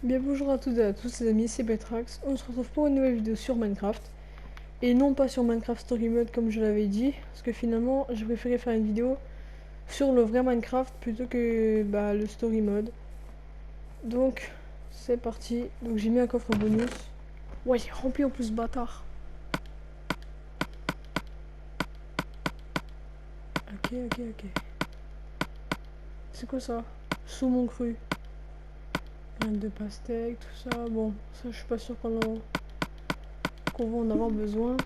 Bien bonjour à toutes et à tous les amis, c'est Betrax. On se retrouve pour une nouvelle vidéo sur Minecraft. Et non pas sur Minecraft Story Mode comme je l'avais dit. Parce que finalement j'ai préféré faire une vidéo sur le vrai Minecraft plutôt que le Story Mode. Donc c'est parti. Donc j'ai mis un coffre bonus. Ouais, rempli en plus bâtard. Ok. C'est quoi ça? Saumon cru. Graines de pastèque, tout ça. Bon, ça je suis pas sûr qu'on va en avoir besoin.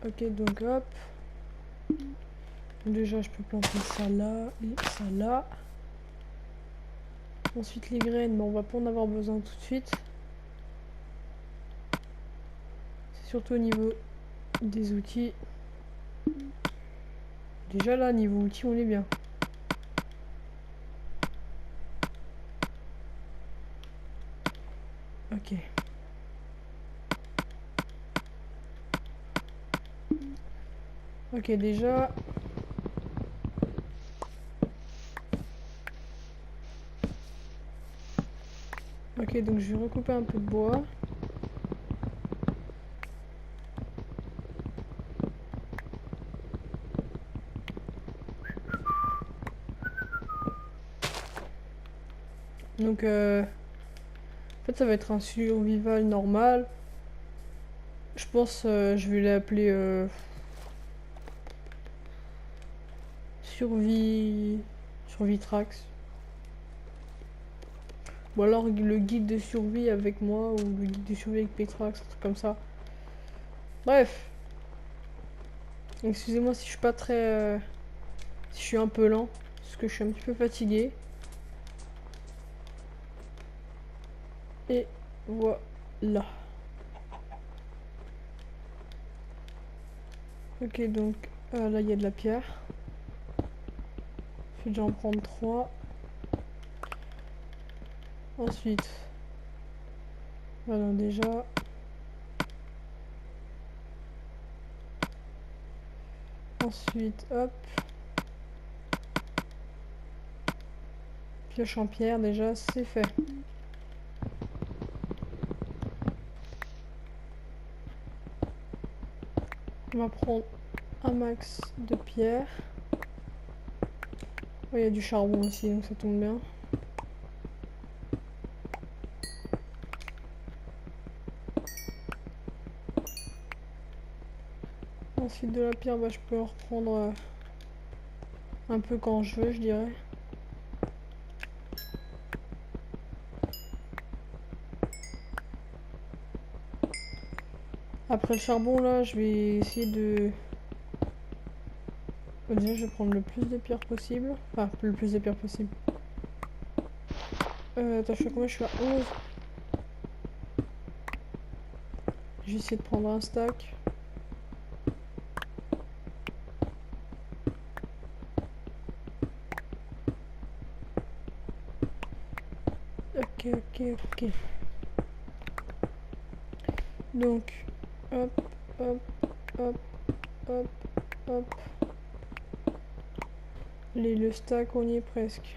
Ok, donc hop. Déjà, je peux planter ça là et ça là. Ensuite, les graines, on va pas en avoir besoin tout de suite. C'est surtout au niveau des outils. Déjà là, niveau outils, on est bien. Ok. Ok, déjà. Ok, donc je vais recouper un peu de bois. Donc, en fait, ça va être un survival normal. Je pense je vais l'appeler Survitrax. Ou alors le guide de survie avec moi, ou le guide de survie avec Petrax, un truc comme ça. Bref. Excusez-moi si je suis pas très... si je suis un peu lent, parce que je suis un petit peu fatigué. Et voilà. Ok, donc là il y a de la pierre. Je vais déjà en prendre 3. Ensuite, voilà déjà. Ensuite, hop. Pioche en pierre, déjà, c'est fait. On va prendre un max de pierre. Oh, il y a du charbon aussi, donc ça tombe bien. Ensuite de la pierre, je peux en reprendre un peu quand je veux, je dirais. Après le charbon, là, je vais essayer de... Déjà, je vais prendre le plus de pierres possible. Enfin, le plus de pierres possible. Attends, je fais combien? Je suis à 11. Je vais essayer de prendre un stack. Ok. Donc, hop, hop, hop, hop, hop. Le stack, on y est presque.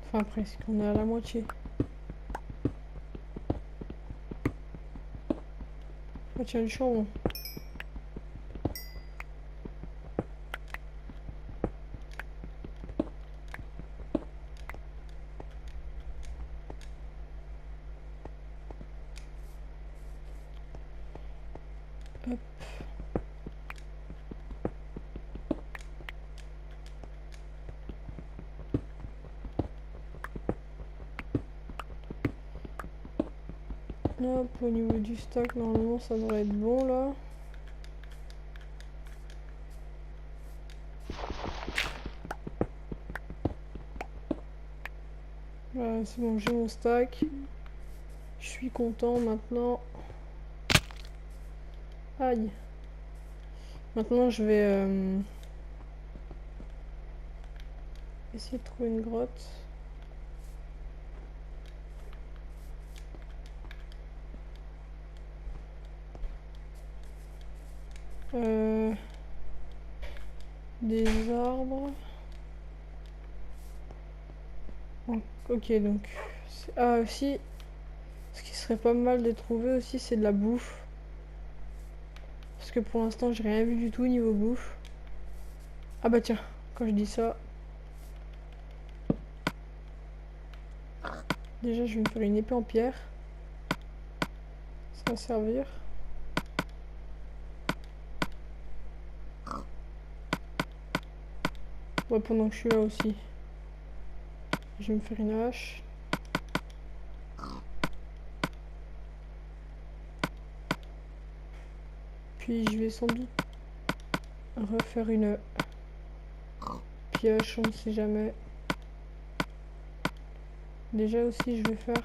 Enfin, presque, on est à la moitié. Oh, tiens, du charbon. Hop. Hop, au niveau du stack, normalement, ça devrait être bon, là. Voilà, c'est bon, j'ai mon stack. Je suis content maintenant. Aïe. Maintenant, je vais essayer de trouver une grotte. Euh... Des arbres. Ok, donc... Ah, aussi, ce qui serait pas mal de trouver aussi, c'est de la bouffe. Parce que pour l'instant, j'ai rien vu du tout niveau bouffe. Ah bah tiens, quand je dis ça... Déjà, je vais me faire une épée en pierre. Ça va servir. Ouais, pendant que je suis là aussi. Je vais me faire une hache. Puis je vais sans doute refaire une pioche, on ne sait jamais. Déjà aussi, je vais faire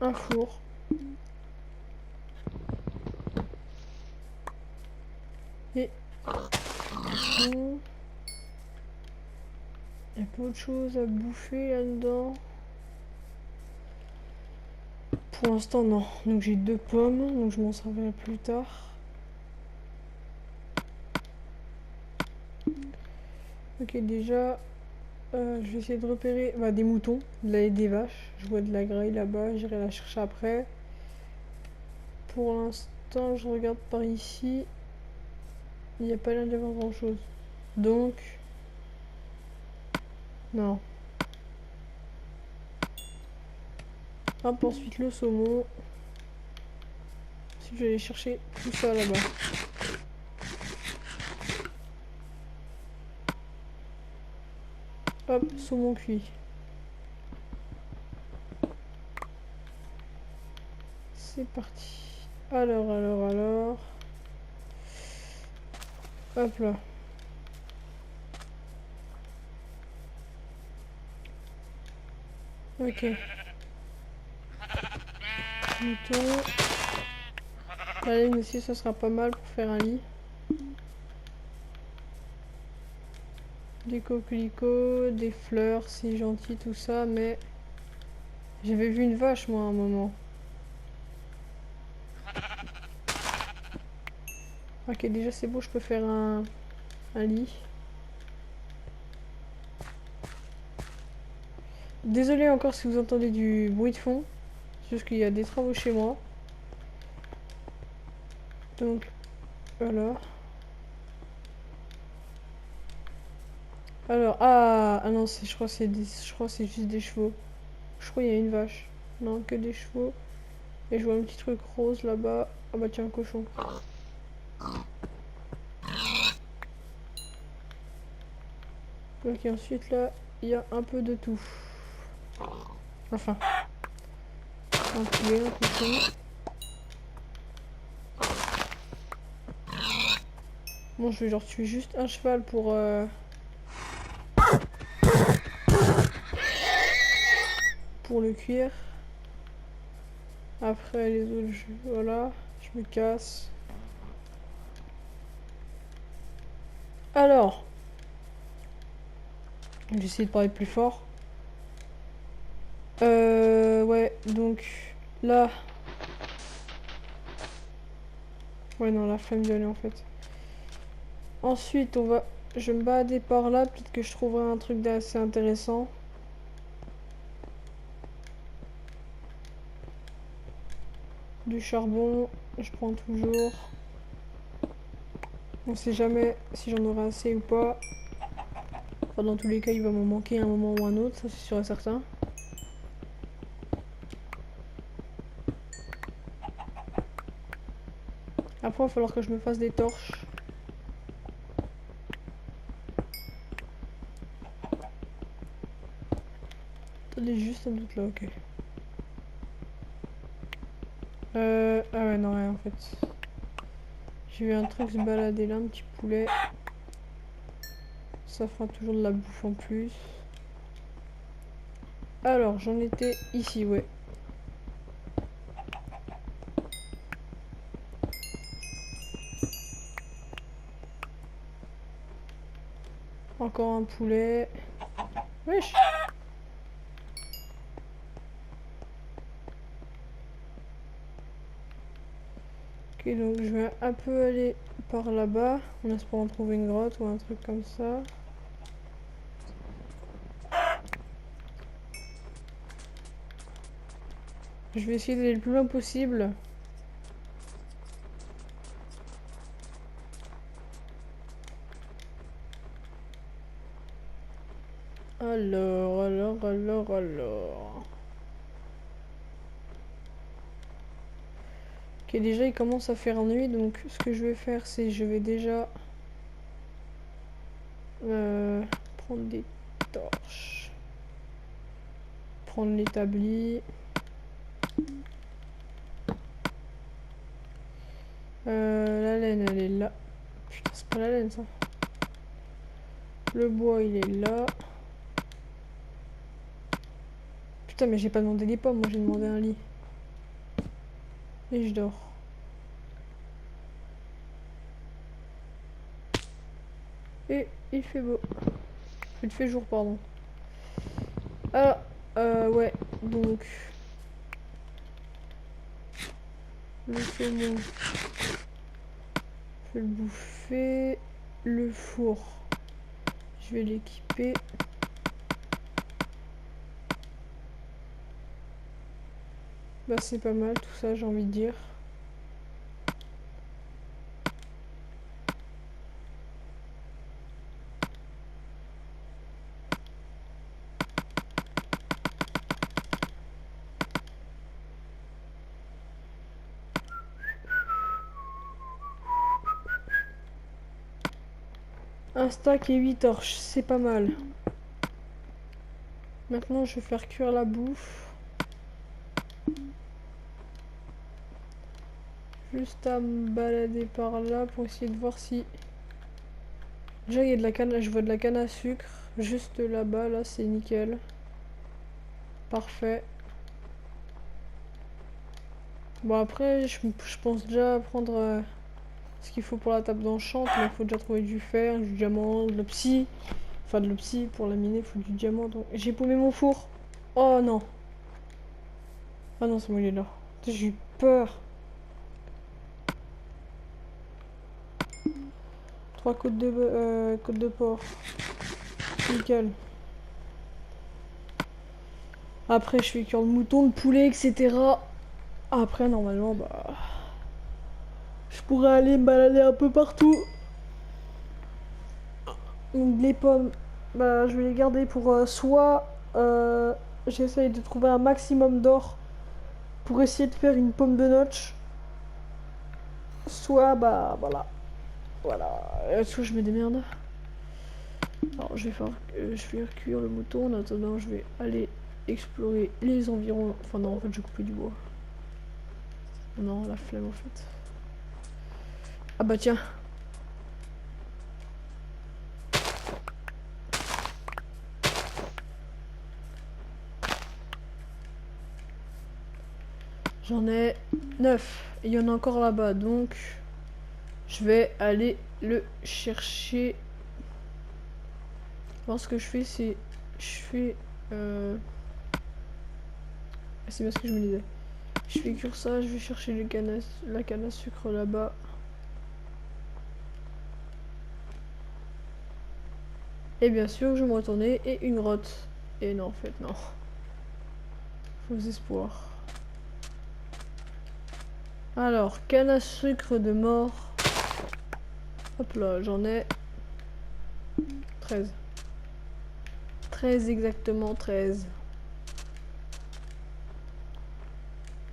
un four. Et bon, il y a pas autre chose à bouffer là-dedans. Pour l'instant, non. Donc j'ai 2 pommes, donc je m'en servirai plus tard. Ok, déjà, je vais essayer de repérer des moutons, des vaches. Je vois de la graille là-bas, j'irai la chercher après. Pour l'instant, je regarde par ici. Il n'y a pas l'air d'y avoir grand-chose. Donc, non. Hop, ensuite le saumon. Si je vais aller chercher tout ça là-bas. Hop, saumon cuit. C'est parti. Alors. Hop là. Ok. Mouton. La laine aussi, ça sera pas mal pour faire un lit. Des coquelicots, des fleurs, c'est gentil tout ça, mais j'avais vu une vache moi à un moment. Ok, déjà c'est beau, je peux faire un lit. Désolé encore si vous entendez du bruit de fond, c'est juste qu'il y a des travaux chez moi. Donc voilà. Alors, ah non, je crois que c'est juste des chevaux. Je crois qu'il y a une vache. Non, que des chevaux. Et je vois un petit truc rose là-bas. Ah bah tiens, un cochon. Ok, ensuite là, il y a un peu de tout. Enfin, un poulet, un cochon. Bon, je vais genre tuer juste un cheval pour le cuire. Après les autres, voilà, je me casse. Alors, je vais essayer de parler plus fort. Ouais, donc là. Ouais, non, la flemme d'y aller en fait. Ensuite, je vais me balader par là, peut-être que je trouverai un truc d'assez intéressant. Du charbon, je prends toujours. On sait jamais si j'en aurai assez ou pas. Enfin, dans tous les cas, il va m'en manquer un moment ou un autre, ça c'est sûr et certain. Après, il va falloir que je me fasse des torches. Attendez, juste un doute là, ok. Ah ouais, non, rien en fait. J'ai vu un truc se balader là, un petit poulet. Ça fera toujours de la bouffe en plus. Alors, j'en étais ici, ouais. Encore un poulet. Wesh! Ok, Ok, donc je vais un peu aller par là-bas, en espérant trouver une grotte ou un truc comme ça. Je vais essayer d'aller le plus loin possible. Alors. Ok, déjà il commence à faire nuit, donc ce que je vais faire, c'est je vais déjà prendre des torches, prendre l'établi. La laine, elle est là. Putain, c'est pas la laine ça. Le bois, il est là. Putain, mais j'ai pas demandé les pommes, moi j'ai demandé un lit. Et je dors. Et il fait beau. Il fait jour, pardon. Ah, ouais, donc... Le saumon. Je vais le bouffer. Le four. Je vais l'équiper. Bah c'est pas mal tout ça, j'ai envie de dire. Un stack et 8 torches, c'est pas mal. Maintenant je vais faire cuire la bouffe. Juste à me balader par là pour essayer de voir si... Déjà il y a de la canne, je vois de la canne à sucre. Juste là-bas, là c'est nickel. Parfait. Bon après je pense déjà prendre ce qu'il faut pour la table d'enchant, mais il faut déjà trouver du fer, du diamant, de l'opsie. Enfin de l'opsie, pour la miner il faut du diamant. Donc j'ai paumé mon four. Oh non. Ah non c'est moi il est là. Putain, j'ai eu peur. 3 côtes de porc. Nickel. Après, je fais cuire le mouton, le poulet, etc. Après, normalement, bah... je pourrais aller me balader un peu partout. Donc, les pommes, bah, je vais les garder pour soit... j'essaye de trouver un maximum d'or pour essayer de faire une pomme de notch. Soit, bah, voilà. Voilà. Soit je me démerde. Alors, je vais cuire le mouton. En attendant, je vais aller explorer les environs. Enfin, non, en fait, je vais couper du bois. Non, la flemme, en fait. Ah bah tiens. J'en ai 9. Et il y en a encore là-bas. Donc, je vais aller le chercher. Alors, ce que je fais, c'est... Je fais... C'est bien ce que je me disais. Je fais cuire ça, je vais chercher la canne à sucre là-bas. Et bien sûr, je vais me retourner et une grotte. Et non, en fait, non. Faux espoir. Alors, canne à sucre de mort. Hop là, j'en ai 13. 13 exactement, 13.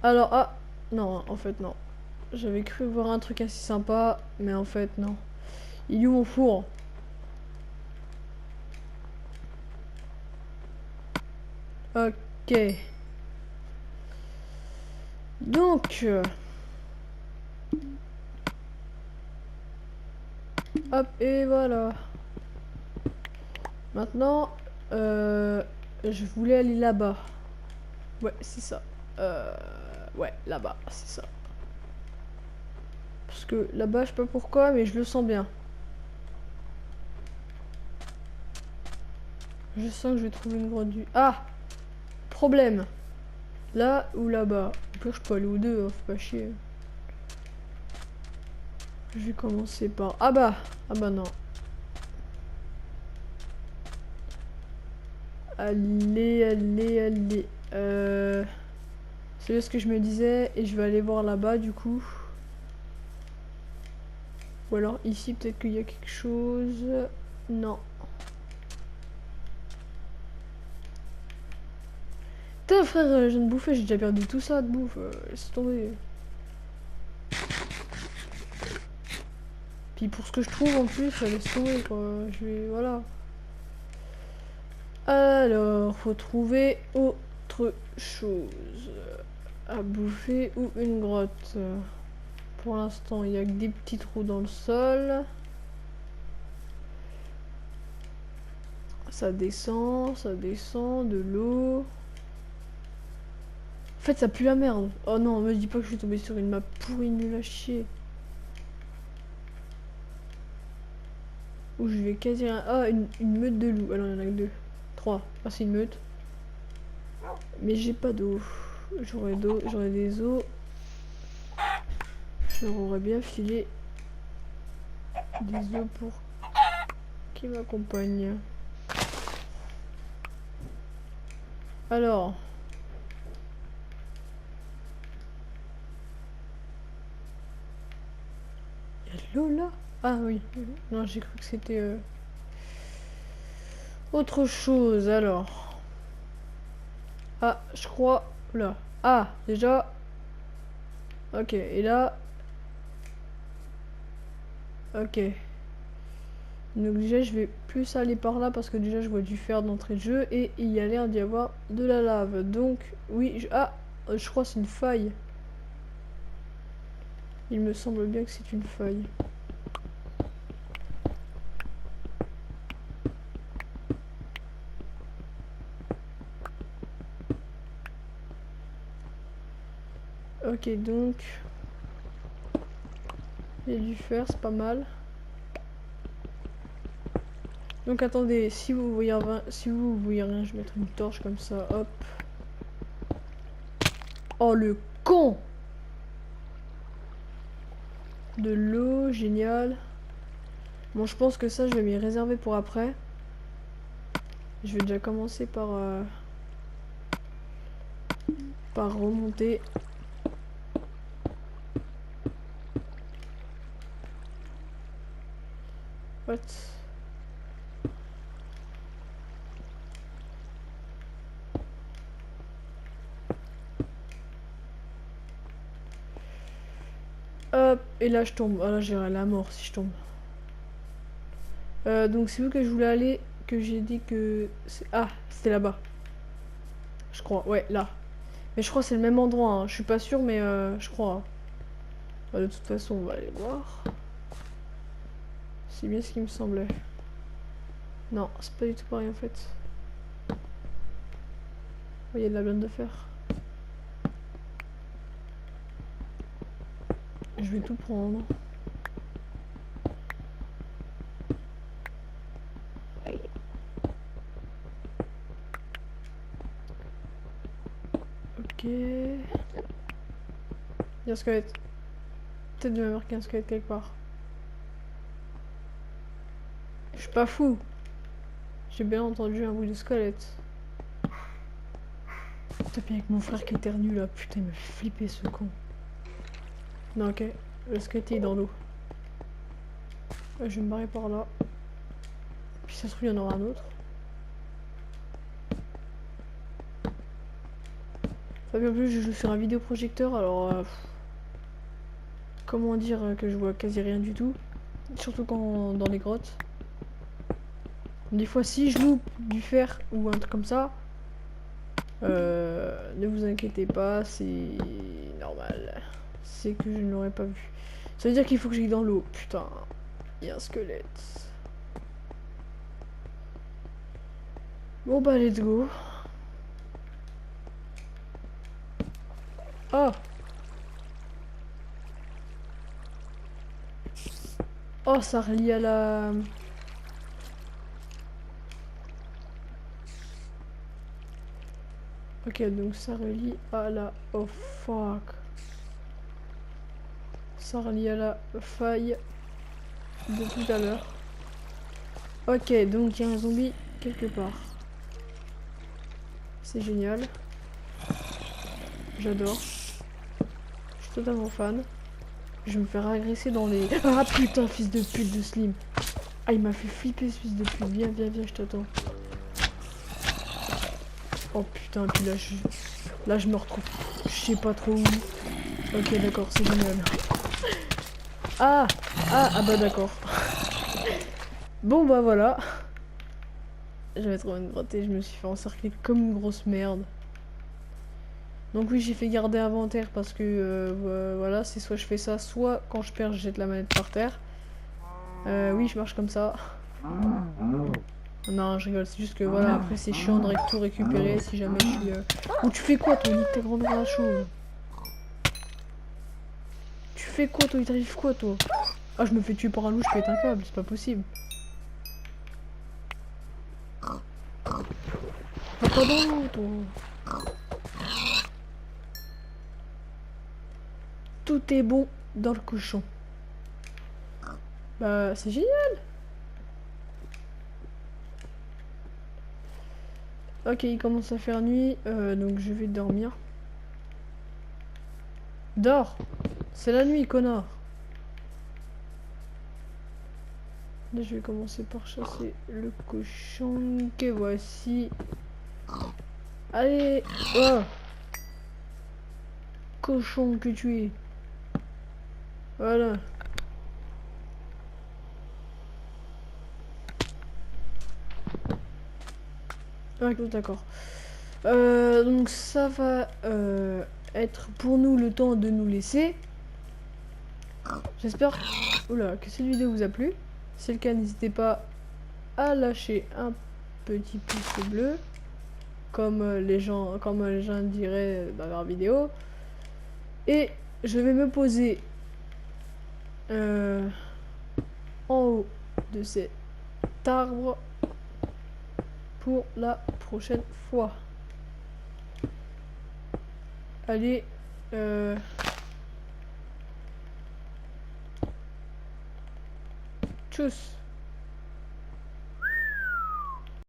Alors, ah, non, en fait, non. J'avais cru voir un truc assez sympa, mais en fait, non. Il est où mon four? Ok. Donc... hop, et voilà. Maintenant, je voulais aller là-bas. Ouais, c'est ça. Ouais, là-bas, c'est ça. Parce que là-bas, je sais pas pourquoi, mais je le sens bien. Je sens que je vais trouver une grotte du... Ah! Problème. Là ou là-bas. Au pire, je peux aller aux deux, hein, faut pas chier. Je vais commencer par... Ah bah non. Allez. C'est ce que je me disais. Et je vais aller voir là-bas du coup. Ou alors ici, peut-être qu'il y a quelque chose. Non. Putain frère, je viens de bouffer, j'ai déjà perdu tout ça de bouffe. Laisse tomber. Puis pour ce que je trouve en plus, laisse tomber quoi. Je vais... Voilà. Alors, faut trouver autre chose à bouffer ou une grotte. Pour l'instant, il y a que des petits trous dans le sol. Ça descend, de l'eau. En fait, ça pue la merde. Oh non, me dis pas que je suis tombée sur une map pourrie nulle à chier. Où je vais quasi... Ah, une meute de loups. Ah non, il y en a que 2. 3. Ah, c'est une meute. Mais j'ai pas d'eau. J'aurais des os. Je leur aurais bien filé des os pour qui m'accompagne. Alors. Il y a de l'eau là? Ah oui. Non, j'ai cru que c'était autre chose alors. Ah, je crois. Là. Ah, déjà. Ok, et là. Ok. Donc déjà je vais plus aller par là parce que déjà je vois du fer d'entrée de jeu et il y a l'air d'y avoir de la lave. Donc oui, je crois que c'est une faille. Il me semble bien que c'est une faille. Ok, donc il y a du fer, c'est pas mal. Donc attendez, si vous voyez rien, je vais mettre une torche comme ça, hop. Oh le con! De l'eau, génial. Bon, je pense que ça, je vais m'y réserver pour après. Je vais déjà commencer par remonter. What? Hop, et là je tombe. Ah là j'irai la mort si je tombe. Donc c'est où que je voulais aller, que j'ai dit que... Ah, c'était là-bas. Je crois, ouais, là. Mais je crois que c'est le même endroit, hein. Je suis pas sûr, mais je crois. Bah, de toute façon, on va aller voir. C'est bien ce qui me semblait. Non, c'est pas du tout pareil en fait. Oh, il y a de la blinde de fer. Je vais tout prendre. Ok. Il y a un squelette. Peut-être de marquer un squelette quelque part. Je suis pas fou. J'ai bien entendu un bruit de squelette. Putain, avec mon frère qui éternue là. Putain, il me fait flipper ce con. Non, ok. Le squelette est dans l'eau. Je vais me barrer par là. Puis ça se trouve, il y en aura un autre. En plus, je joue sur un vidéoprojecteur, alors... comment dire que je vois quasi rien du tout. Surtout quand dans les grottes. Des fois, si je loupe du fer ou un truc comme ça, ne vous inquiétez pas, c'est normal. C'est que je ne l'aurais pas vu. Ça veut dire qu'il faut que j'aille dans l'eau. Putain, il y a un squelette. Bon bah, let's go. Oh! Oh, ça relie à la... Ok, donc ça relie à la... Oh fuck. Ça relie à la faille de tout à l'heure. Ok, donc il y a un zombie quelque part. C'est génial. J'adore. Je suis totalement fan. Je vais me faire agresser dans les... Ah putain, fils de pute de Slim. Ah, il m'a fait flipper ce fils de pute. Viens, viens, viens, je t'attends. Oh putain, puis là, je me retrouve... Je sais pas trop où. Ok, d'accord, c'est génial. Ah, bah d'accord. Bon, bah voilà. J'avais trouvé une grotte et je me suis fait encercler comme une grosse merde. Donc oui, j'ai fait garder inventaire parce que voilà, c'est soit je fais ça, soit quand je perds, je jette la manette par terre. Oui, je marche comme ça. Non, je rigole, c'est juste que voilà, après c'est chiant de tout récupérer si jamais je suis... Oh, tu fais quoi toi, nique ta grande race chauve? Tu fais quoi toi, il t'arrive quoi toi? Ah, je me fais tuer par un loup, je pète un câble, c'est pas possible. Va pas dans l'eau toi. Tout est bon dans le cochon. Bah, c'est génial. Ok, il commence à faire nuit, donc je vais dormir. Dors! C'est la nuit, connard! Là, je vais commencer par chasser le cochon que voici. Allez! Oh! Cochon que tu es! Voilà. Ok, d'accord. Donc ça va être pour nous le temps de nous laisser. J'espère oula, que cette vidéo vous a plu. Si c'est le cas, n'hésitez pas à lâcher un petit pouce bleu. Comme les gens diraient dans leur vidéo. Et je vais me poser en haut de cet arbre pour la prochaine fois. Allez, tchuss.